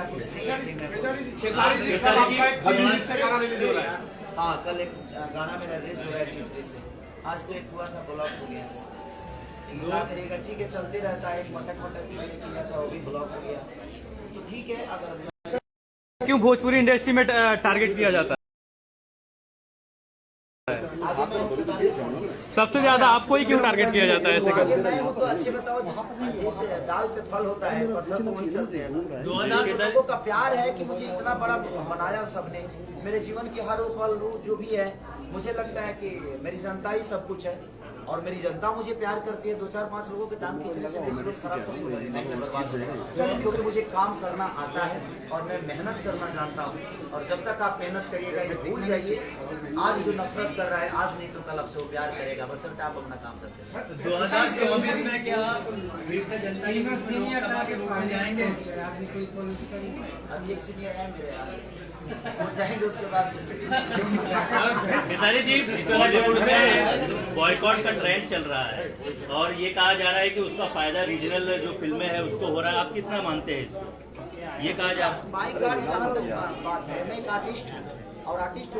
अच्छा कुछ नहीं खेसारी। हाँ, कल एक गाना मेरा रिलीज हो रहा है तीसरे से। आज तो एक हुआ था, ब्लॉक हो गया। करेगा ठीक है, चलते रहता है। एक मटक किया था, वो भी ब्लॉक हो गया। तो ठीक है, अगर क्यों भोजपुरी इंडस्ट्री में टारगेट किया जाता है? आगे मैं सबसे ज्यादा आपको ही क्यों टारगेट किया जाता है ऐसे आगे कर? मैं हूँ तो अच्छे बताओ, जिस डाल पे फल होता है पत्थर तो वहीं चलते हैं। लोगों का प्यार है कि मुझे इतना बड़ा बनाया सबने। मेरे जीवन के हर वो पल जो भी है, मुझे लगता है कि मेरी जनता ही सब कुछ है। और मेरी जनता मुझे प्यार करती है। 2-4-5 लोगों के टांग खींचने से मेरी जीवन खराब तो नहीं होगा, क्योंकि मुझे काम करना आता है और मैं मेहनत करना जानता हूँ। और जब तक आप मेहनत करिएगा, ये भूल जाइए, आज जो नफरत कर रहा है, आज नहीं तो कल आपसे वो प्यार करेगा, बशर्ते आप अपना काम करते हैं। 2024 में क्या फिर से जनता की लोकसभा के रूप में जाएंगे? अभी एक सीनियर है मेरे यहाँ, वो जाएंगे उसके बाद। खेसारी जी, बॉलीवुड में बॉयकॉट का ट्रेंड चल रहा है और ये कहा जा रहा है कि उसका फायदा रीजनल जो फिल्में हैं उसको हो रहा है। आप कितना मानते हैं इसको? ये कहा जा बाइक जहाँ तक बात है, मैं एक आर्टिस्ट हूँ और आर्टिस्ट